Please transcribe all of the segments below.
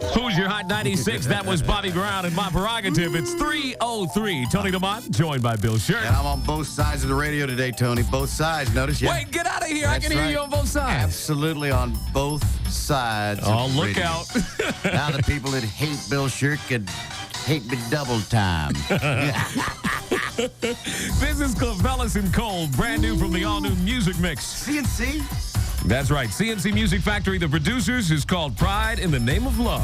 Hoosier Hot 96, that was Bobby Brown and My Prerogative. It's 3:03. Tony Lamont, joined by Bill Shirk. And I'm on both sides of the radio today, Tony. Both sides. Notice you. Wait, get out of here. That's I can hear you on both sides. Absolutely on both sides. Oh, of the look radio. out. Now the people that hate Bill Shirk could hate me double time. This is Clavellis and Cole, brand new from the all-new Music Mix. CNC? That's right. CNC Music Factory, the producers, is called Pride in the Name of Love.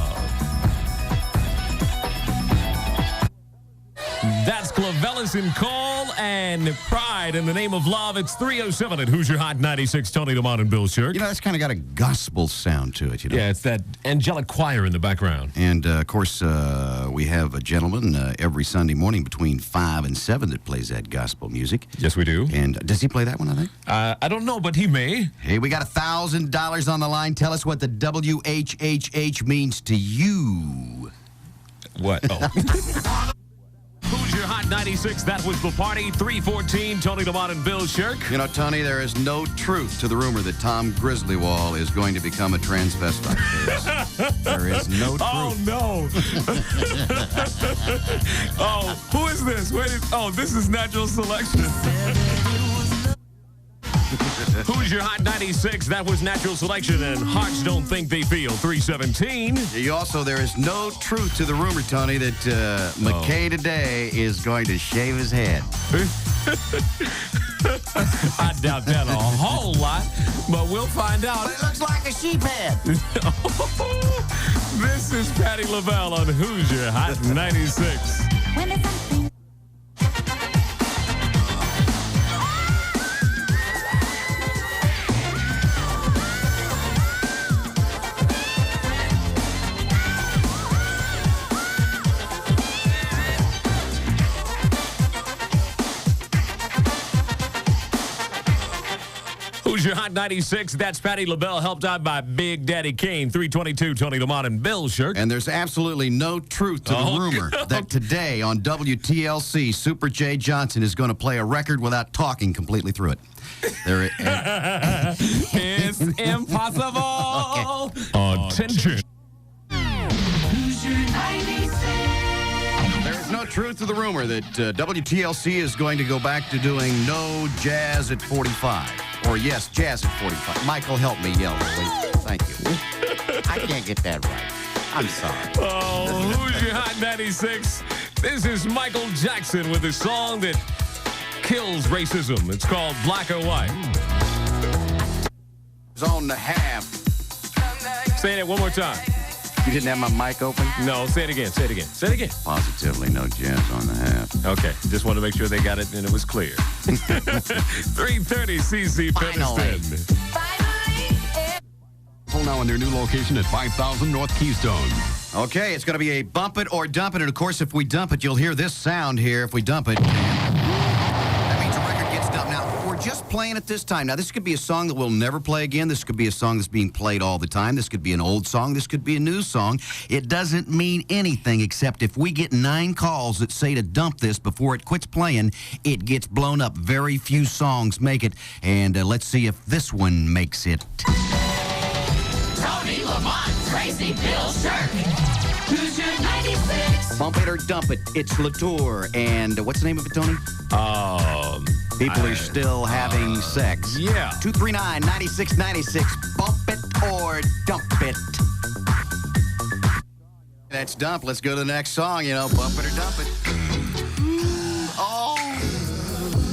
That's Clavellis and Cole and Pride in the Name of Love. It's 3:07 at Hoosier Hot 96. Tony Lamont and Bill Shirk. You know, that's kind of got a gospel sound to it, you know. Yeah, it's that angelic choir in the background. And, of course, we have a gentleman every Sunday morning between 5 and 7 that plays that gospel music. Yes, we do. And does he play that one, I think? I don't know, but he may. Hey, we got $1,000 on the line. Tell us what the WHHH means to you. What? Oh. Hoosier Hot 96, that was the party. 3:14, Tony Lamont and Bill Shirk. You know, Tony, there is no truth to the rumor that Tom Grizzlywall is going to become a transvestite. There is no truth. Oh, no. Oh, who is this? Oh, this is Natural Selection. Hoosier Hot 96, that was Natural Selection, and Hearts Don't Think They Feel. 3:17. There is no truth to the rumor, Tony, that McKay today is going to shave his head. I doubt that a whole lot, but we'll find out. But it looks like a sheep head. This is Patti LaBelle on Hoosier Hot 96. When it's something. Hoosier Hot 96, that's Patti LaBelle, helped out by Big Daddy Kane. 3:22, Tony Lamont and Bill Shirk. And there's absolutely no truth to the rumor that today on WTLC, Super J. Johnson is going to play a record without talking completely through it. It's impossible. Okay. Attention. There is no truth to the rumor that WTLC is going to go back to doing no jazz at 45. Or yes, jazz at 45. Michael, help me yell, please. Thank you. I can't get that right. I'm sorry. Oh, Hoosier Hot 96. This is Michael Jackson with a song that kills racism. It's called Black or White. It's on the half. Say that one more time. You didn't have my mic open? No, say it again. Say it again. Say it again. Positively no jazz on the half. Okay, just want to make sure they got it and it was clear. 3:30 CC Peniston. Now in their new location at 5000 North Keystone. Okay, it's going to be a bump it or dump it. And, of course, if we dump it, you'll hear this sound here if we dump it. That means the record gets dumped. Now, we're just playing it this time. Now, this could be a song that we'll never play again. This could be a song that's being played all the time. This could be an old song. This could be a new song. It doesn't mean anything except if we get 9 calls that say to dump this before it quits playing, it gets blown up. Very few songs make it. And let's see if this one makes it. Tony Lamont, Crazy Bill Shirk, Hoosier 96. Bump it or dump it. It's Latour. And what's the name of it, Tony? People are still having sex. Yeah. 239-9696. Bump it or dump it. That's dump. Let's go to the next song, you know. Bump it or dump it.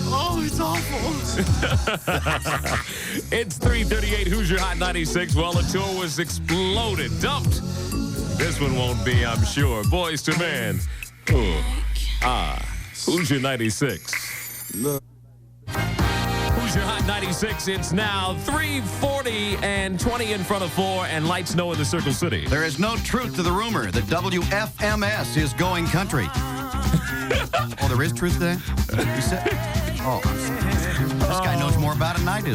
Oh, it's awful. It's 3:38 Hoosier Hot 96. Well, the tour was exploded, dumped. This one won't be, I'm sure. Boys to Men. Hoosier 96. Hoosier Hot 96. It's now 3:40 and 20 in front of 4 and lights no in the Circle City. There is no truth to the rumor that WFMS is going country. Oh, there is truth to that? You said? Oh, I'm sorry. This guy knows more about it than I do.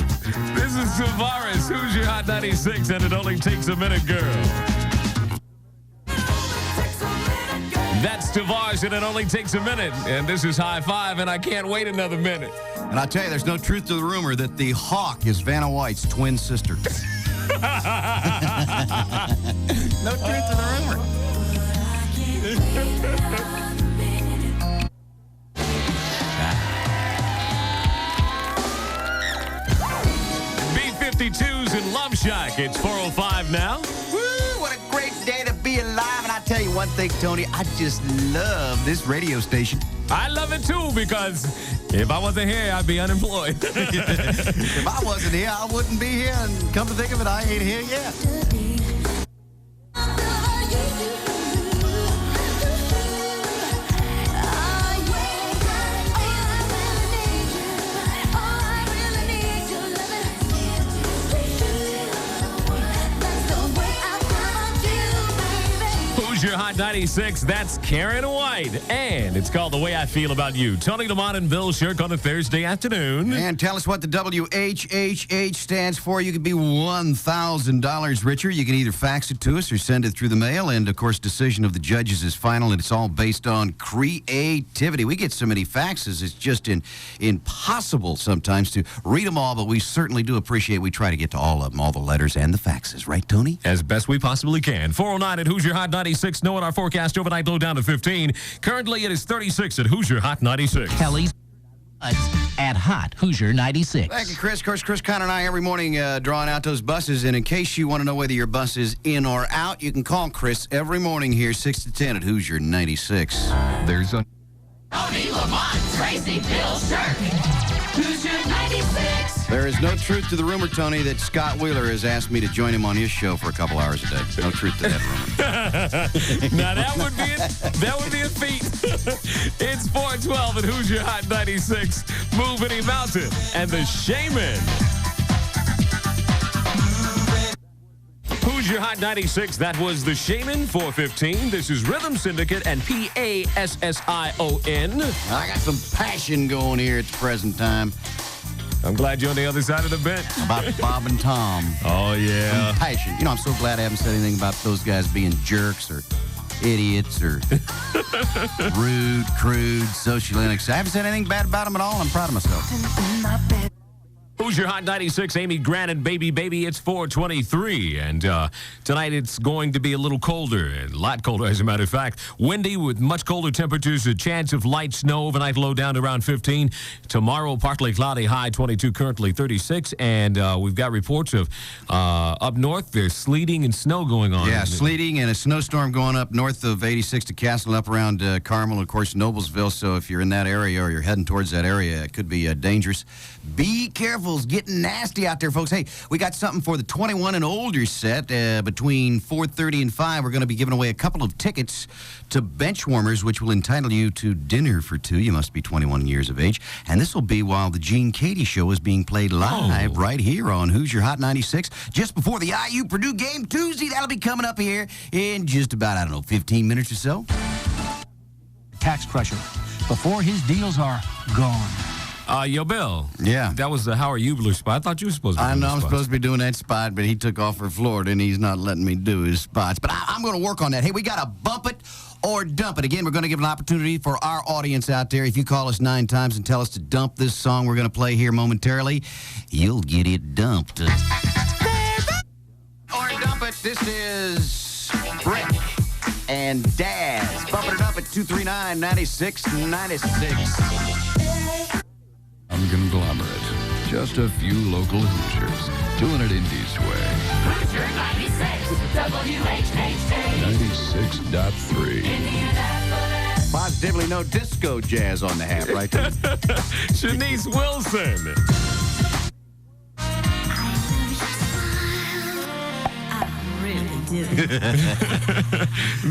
This is Tavares, Hoosier Hot 96, and it only takes a minute, girl. That's Tavares, and it only takes a minute. And this is High Five, and I can't wait another minute. And I'll tell you, there's no truth to the rumor that the Hawk is Vanna White's twin sister. No truth to the rumor. B-52s in Love Shack. It's 4:05 now. Woo, what a great day to be alive. And I tell you one thing, Tony, I just love this radio station. I love it too because if I wasn't here, I'd be unemployed. If I wasn't here, I wouldn't be here. And come to think of it, I ain't here yet. Hoosier Hot 96, that's Karen White. And it's called The Way I Feel About You. Tony Lamont and Bill Shirk on a Thursday afternoon. And tell us what the WHHH stands for. You could be $1,000 richer. You can either fax it to us or send it through the mail. And, of course, decision of the judges is final, and it's all based on creativity. We get so many faxes, it's just impossible sometimes to read them all, but we certainly do appreciate we try to get to all of them, all the letters and the faxes. Right, Tony? As best we possibly can. 409 at Hoosier Hot 96. Knowing our forecast overnight low down to 15. Currently, it is 36 at Hoosier Hot 96. Kelly's at Hot Hoosier 96. Thank you, Chris. Of course, Chris Conner and I every morning drawing out those buses. And in case you want to know whether your bus is in or out, you can call Chris every morning here, 6 to 10 at Hoosier 96. There's a Tony Lamont, Tracy, Bill Shirk. Hoosier 96. There is no truth to the rumor, Tony, that Scott Wheeler has asked me to join him on his show for a couple hours a day. No truth to that rumor. Now, that would be a feat. It's 412 at Hoosier Hot 96. Moving Mountain and the Shaman. Hoosier Hot 96, that was the Shaman, 415. This is Rhythm Syndicate and PASSION. I got some passion going here at the present time I'm glad you're on the other side of the bench. about Bob and Tom. Oh, yeah. Some passion. You know, I'm so glad I haven't said anything about those guys being jerks or idiots or rude, crude, socially unacceptable. I haven't said anything bad about them at all. I'm proud of myself. Hoosier Hot 96, Amy Grant and Baby Baby, it's 423. And tonight it's going to be a little colder, a lot colder as a matter of fact. Windy with much colder temperatures, a chance of light snow overnight, low down to around 15. Tomorrow, partly cloudy, high 22, currently 36. And we've got reports of up north, there's sleeting and snow going on. Yeah, sleeting and a snowstorm going up north of 86 to Castle, up around Carmel, and of course, Noblesville. So if you're in that area or you're heading towards that area, it could be dangerous. Be careful. It's getting nasty out there, folks. Hey, we got something for the 21 and older set. Between 4:30 and 5, we're going to be giving away a couple of tickets to Benchwarmers, which will entitle you to dinner for two. You must be 21 years of age. And this will be while the Gene Katie Show is being played live right here on Hoosier Hot 96, just before the IU Purdue game Tuesday. That'll be coming up here in just about, 15 minutes or so. Tax Crusher. Before his deals are gone. Yo, Bill. Yeah. That was the Howard Ubler spot. I thought you were supposed to be I doing know the I'm spots. supposed to be doing that spot, but he took off for Florida, and he's not letting me do his spots. But I'm going to work on that. Hey, we got to bump it or dump it. Again, we're going to give an opportunity for our audience out there. If you call us 9 times and tell us to dump this song we're going to play here momentarily, you'll get it dumped. Or dump it. This is Rick and Daz. Bumping it up at 239-9696. conglomerate. Just a few local Hoosiers doing it Indies way. Hoosier 96. WHHH. 96.3. Indianapolis. Positively no disco jazz on the half, right there. Shanice Wilson.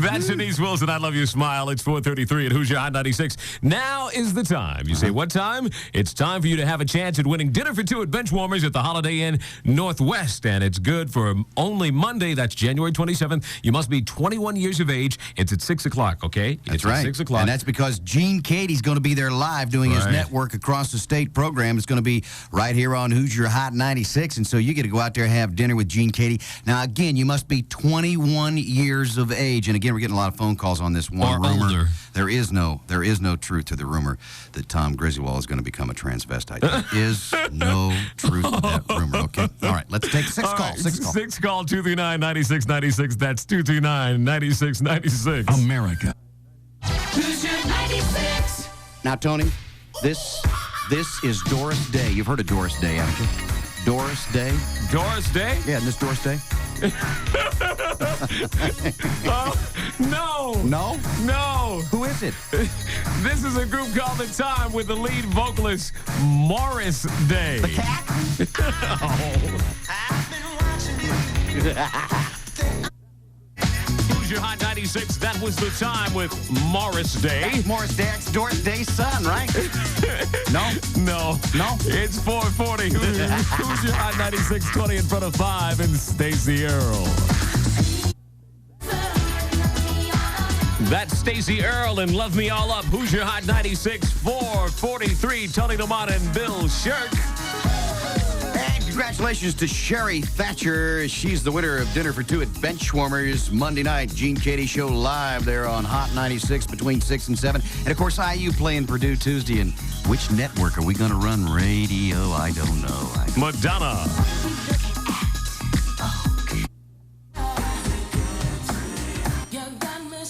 That's Shanice Wilson. I love your smile. It's 4:33 at Hoosier Hot 96. Now is the time. You say, what time? It's time for you to have a chance at winning dinner for two at Benchwarmers at the Holiday Inn Northwest. And it's good for only Monday. That's January 27th. You must be 21 years of age. It's at 6 o'clock, okay? That's it's right. At 6 o'clock. And that's because Gene Katie's going to be there live doing his network across the state program. It's going to be right here on Hoosier Hot 96. And so you get to go out there and have dinner with Gene Katie. Now, again, you must be 21 years of age. And again, we're getting a lot of phone calls on this one Or rumor. older. There is no truth to the rumor that Tom Griswold is going to become a transvestite. There is no truth to that rumor. Okay. All right. Let's take 6 calls. 6 calls. 6 call 239-9696. That's 239-9696. America. Hoosier 96. Now, Tony, this is Doris Day. You've heard of Doris Day, haven't you? Doris Day? Doris Day? Yeah, Miss Doris Day? Oh, no. No? No. Who is it? This is a group called The Time with the lead vocalist, Morris Day. The cat? Hoosier Hot 96, that was The Time with Morris Day. Morris Day, it's Doris Day's son, right? No? No. No? It's 440. Hoosier Hot 96, 20 in front of 5, and Stacey Earl. That's Stacey Earl and Love Me All Up. Hoosier Hot 96, 443. Tony Lamont and Bill Shirk. And congratulations to Sherry Thatcher. She's the winner of Dinner for Two at Benchwarmers Monday night. Gene Katie Show live there on Hot 96 between 6 and 7. And, of course, IU playing Purdue Tuesday. And which network are we going to run radio? I don't know. Madonna.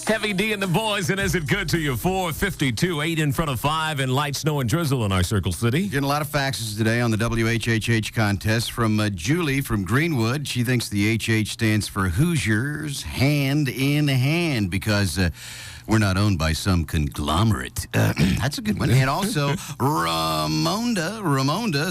Heavy D and the boys, and is it good to you? 452, 8 in front of 5, and light, snow, and drizzle in our Circle City. Getting a lot of faxes today on the WHHH contest from Julie from Greenwood. She thinks the HH stands for Hoosiers Hand in Hand because we're not owned by some conglomerate. That's a good one. And also, Ramonda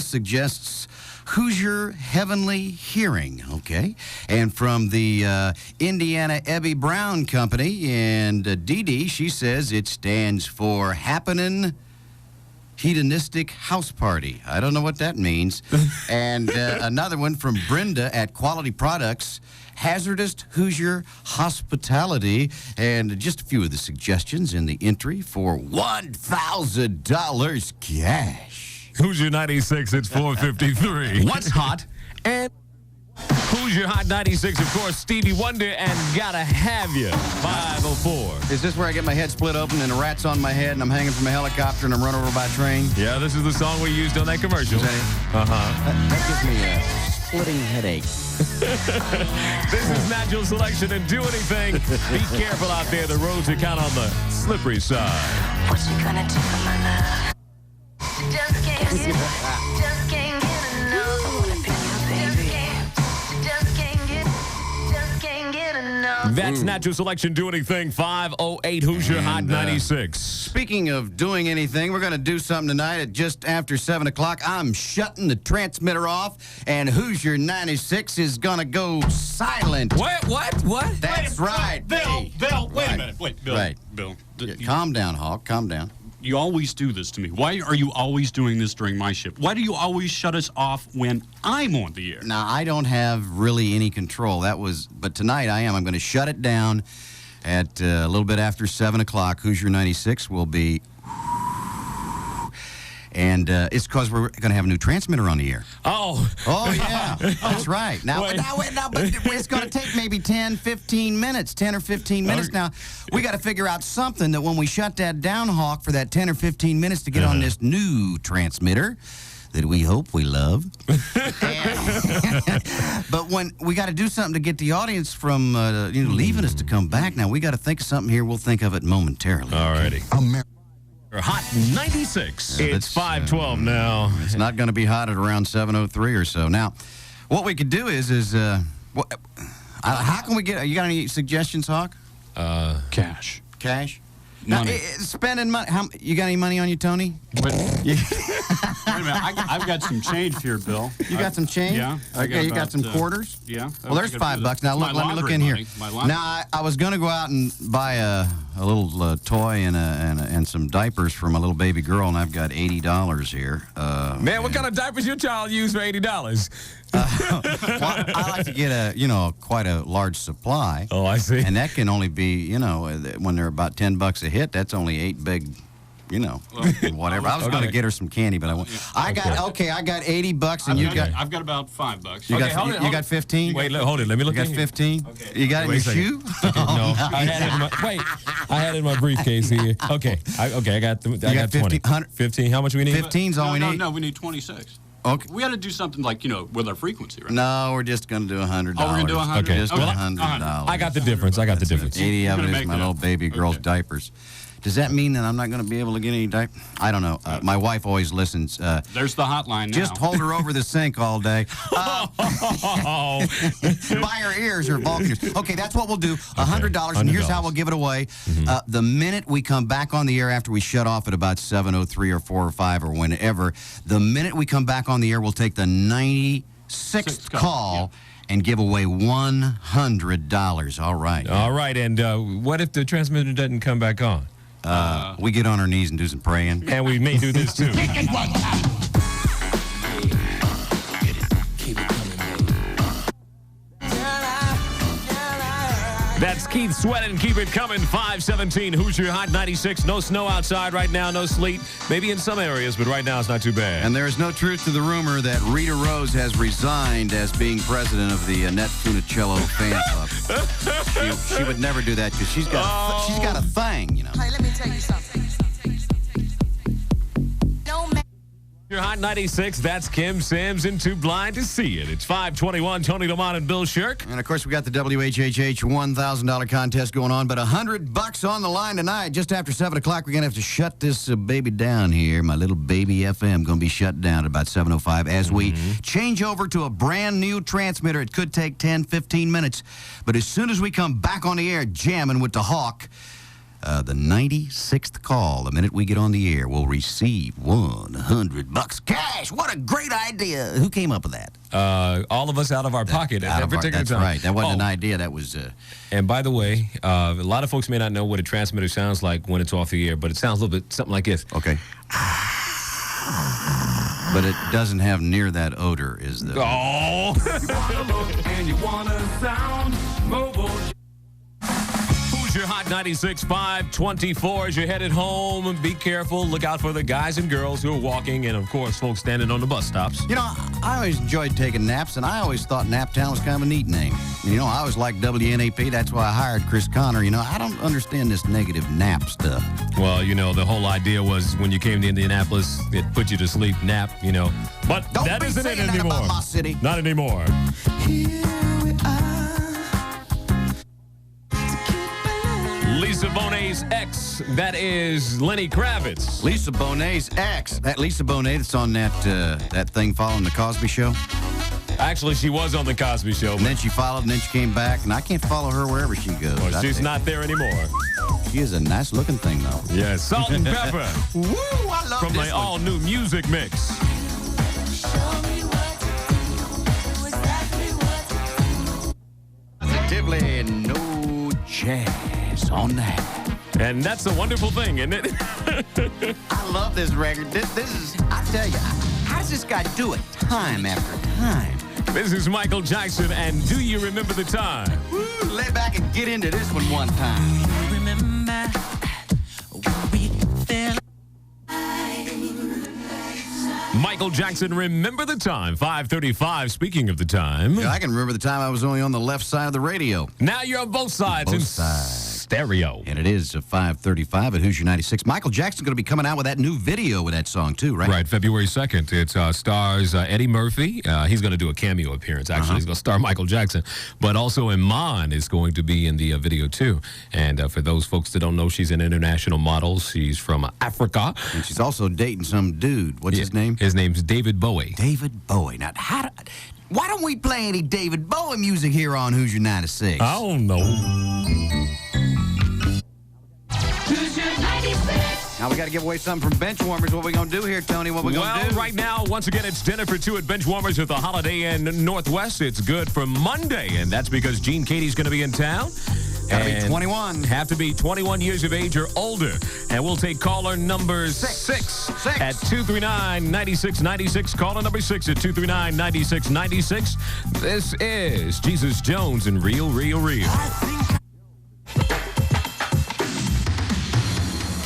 suggests Hoosier Heavenly Hearing, okay? And from the Indiana Ebby Brown Company, and Dee Dee, she says it stands for Happenin' Hedonistic House Party. I don't know what that means. And another one from Brenda at Quality Products, Hazardous Hoosier Hospitality, and just a few of the suggestions in the entry for $1,000 cash. Hoosier 96, it's 453. What's hot? And Hoosier Hot 96, of course, Stevie Wonder and Gotta Have You, 504. Is this where I get my head split open and a rat's on my head and I'm hanging from a helicopter and I'm run over by a train? Yeah, this is the song we used on that commercial. Is that it? Uh-huh. That gives me a splitting headache. This is Natural Selection, and do anything. Be careful out there. The roads are kind of on the slippery side. What you gonna do for my love? Just can't get enough. Just can't get enough. That's Natural Selection. Do anything. 508 Hoosier Hot 96. Speaking of doing anything, we're going to do something tonight at just after 7 o'clock. I'm shutting the transmitter off, and Hoosier 96 is going to go silent. What? That's right. Bill, wait Right. a minute. Wait, Bill. Right. Bill. Yeah, calm down, Hawk. Calm down. You always do this to me. Why are you always doing this during my shift? Why do you always shut us off when I'm on the air? Now, I don't have really any control. But tonight I am. I'm going to shut it down at a little bit after 7 o'clock. Hoosier 96 will be... And it's because we're going to have a new transmitter on the air. Oh, yeah. That's right. Now, Wait. but it's going to take maybe 10 or 15 minutes. Now, we got to figure out something that when we shut that down, Hawk, for that 10 or 15 minutes to get on this new transmitter that we hope we love. But when we got to do something to get the audience from leaving us to come back. Now, we got to think of something here. We'll think of it momentarily. all righty. Hot 96. It's 512 now. It's not going to be hot at around 7:03 or so. Now, what we could do is how can we get? You got any suggestions, Hawk? Cash. Cash? Money. Now, spending money. You got any money on you, Tony? Wait a minute. I've got some change here, Bill. You got some change? Yeah. Okay, you got some quarters? Yeah. Well, there's $5. Now, look, let me look in here. Now, I was going to go out and buy a little toy and some diapers for my little baby girl, and I've got $80 here. Man, what kind of diapers your child use for $80? Well, I like to get quite a large supply. Oh, I see. And that can only be, when they're about $10 a hit, that's only 8 big, whatever. I was going to get her some candy, but I won't. I got $80, and I've got about $5. You got 15? Wait, hold it. Let me look. You got 15? Okay. You got it in your shoe? No, I had it in my briefcase here. Okay, I got 20. 15. How much we need? 15's all we need. No, we need 26. Okay. We got to do something like, with our frequency, right? No, we're just going to do $100. Oh, we're going to do $100? Okay. Just Well, $100. I got the difference. 80 of it is make my that. little baby girl's Okay. diapers. Does that mean that I'm not going to be able to get any diaper? I don't know. My wife always listens. There's the hotline now. Just hold her over the sink all day. By her ears or Vulcan ears. Okay, that's what we'll do. $100, and here's how we'll give it away. The minute we come back on the air after we shut off at about 7:03 or 4 or 5 or whenever, the minute we come back on the air, we'll take the 96th call and give away $100. All right. All right, and what if the transmitter doesn't come back on? We get on our knees and do some praying. And we may do this, too. That's Keith Sweatin', keep it coming. 517 Hoosier Hot 96. No snow outside right now, no sleet. Maybe in some areas, but right now it's not too bad. And there is no truth to the rumor that Rita Rose has resigned as being president of the Net Funicello fan club. She would never do that because she's got a thing, you know. Hey, let me tell you something. Your Hot 96, that's Kim Sims and Too Blind to See It. It's 521, Tony Lamont and Bill Shirk. And, of course, we got the WHHH $1,000 contest going on, but $100 on the line tonight. Just after 7 o'clock, we're going to have to shut this baby down here. My little baby FM going to be shut down at about 7:05 as we change over to a brand-new transmitter. It could take 10, 15 minutes. But as soon as we come back on the air jamming with the Hawk, the 96th call, the minute we get on the air, will receive $100 cash. What a great idea. Who came up with that? All of us out of our pocket at that particular time. That's right. That wasn't an idea. That was... And by the way, a lot of folks may not know what a transmitter sounds like when it's off the air, but it sounds a little bit something like this. Okay. But it doesn't have near that odor, is the... Oh! You wanna look and you wanna sound mobile. Your Hot 96, 524 as you're headed home. Be careful. Look out for the guys and girls who are walking and, of course, folks standing on the bus stops. You know, I always enjoyed taking naps, and I always thought Naptown was kind of a neat name. You know, I always liked WNAP. That's why I hired Chris Connor. You know, I don't understand this negative nap stuff. Well, you know, the whole idea was when you came to Indianapolis, it put you to sleep, nap, you know. But Don't that be isn't saying it that anymore. about my city. Not anymore. Here we are. Lisa Bonet's ex, that is Lenny Kravitz. Lisa Bonet's ex. That Lisa Bonet that's on that thing following the Cosby Show. Actually, she was on the Cosby Show. And then she followed, and then she came back, and I can't follow her wherever she goes. Well, she's not there anymore. She is a nice-looking thing, though. Yes, Salt and Pepper. Woo, I love From this the one. all-new music mix. Positively no jazz on that. And that's a wonderful thing, isn't it? I love this record. This is, I tell you, how does this guy do it time after time? This is Michael Jackson, and Do You Remember the Time? Woo, lay back and get into this one time. Remember when we fell. Michael Jackson, Remember the Time, 5:35. Speaking of the time. Yeah, I can remember the time I was only on the left side of the radio. Now you're on both sides. Both in sides. Stereo. And it is 5:35 at Hoosier 96. Michael Jackson's going to be coming out with that new video with that song, too, right? Right, February 2nd. It stars Eddie Murphy. He's going to do a cameo appearance, actually. He's going to star Michael Jackson. But also Iman is going to be in the video, too. And for those folks that don't know, she's an international model. She's from Africa. And she's also dating some dude. What's his name? His name's David Bowie. David Bowie. Now, why don't we play any David Bowie music here on Hoosier 96? I don't know. Hoosier 96. Now we got to give away something from Benchwarmers. What we going to do here, Tony? What we going to do? Well, right now, once again, it's dinner for two at Benchwarmers at the Holiday Inn Northwest. It's good for Monday, and that's because Gene Katie's going to be in town. Got to be 21. Have to be 21 years of age or older. And we'll take caller number six at 239-9696. Caller number 6 at 239-9696. This is Jesus Jones and Real, Real, Real.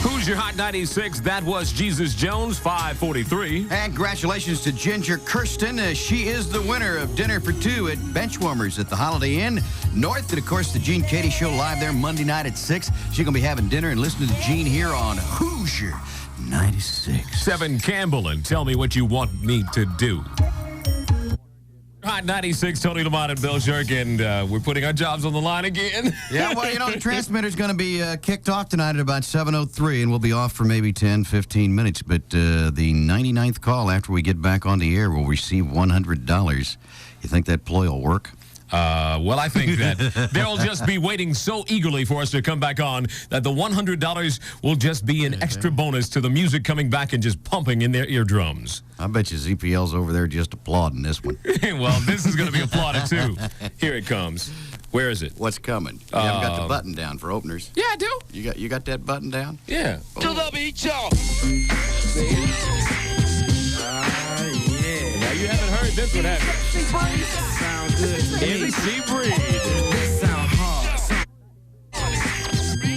Who's your Hot 96? That was Jesus Jones, 543. And congratulations to Ginger Kirsten. She is the winner of Dinner for Two at Benchwarmers at the Holiday Inn North. And, of course, the Gene Katie Show live there Monday night at 6. She's going to be having dinner and listening to Gene here on Hoosier 96. 7 Campbell, and tell me what you want me to do. Hot Hot 96, Tony Lamont and Bill Shirk, and we're putting our jobs on the line again. Yeah, well, you know, the transmitter's going to be kicked off tonight at about 7:03, and we'll be off for maybe 10, 15 minutes. But the 99th call after we get back on the air will receive $100. You think that ploy will work? Well, I think that they'll just be waiting so eagerly for us to come back on that the $100 will just be an extra bonus to the music coming back and just pumping in their eardrums. I bet you ZPL's over there just applauding this one. Well, this is going to be applauded, too. Here it comes. Where is it? What's coming? You haven't got the button down for openers. Yeah, I do. You got that button down? Yeah. To the beach, y'all. Now, you haven't heard this one, have you? Sound good to me. MC Breed. This sound hard.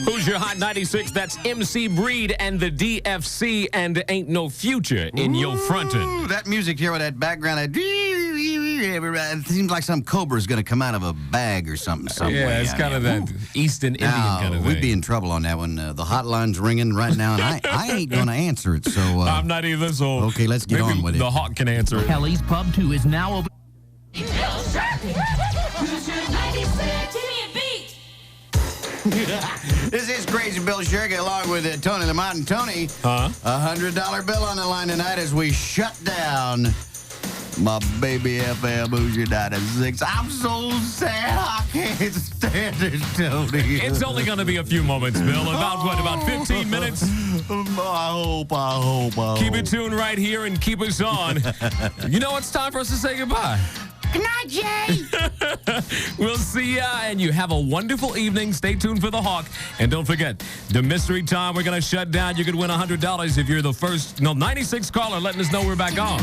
Hoosier Hot 96, that's MC Breed and the DFC, and Ain't No Future in your frontin'. Ooh, that music here with that background, it seems like some cobra's going to come out of a bag or something. Yeah, it's kind of that Eastern Indian kind of thing. We'd be in trouble on that one. The hotline's ringing right now, and I ain't going to answer it. So I'm not either, so okay, let's get on with it. The Hawk can answer it. Kelly's Pub 2 is now open. Bill Shirk. Hoosier 96. Give me a beat. This is Crazy Bill Shirk along with Tony Lamont and Tony. Huh? $100 bill on the line tonight as we shut down my baby FM Hoosier 96. I'm so sad I can't stand it, Tony. It's only going to be a few moments, Bill. About 15 minutes? I hope. Keep it tuned right here and keep us on. You know it's time for us to say goodbye. Good night, Jay. We'll see ya, and you have a wonderful evening. Stay tuned for the Hawk. And don't forget, the mystery time we're going to shut down. You could win $100 if you're the first, 96 caller letting us know we're back on.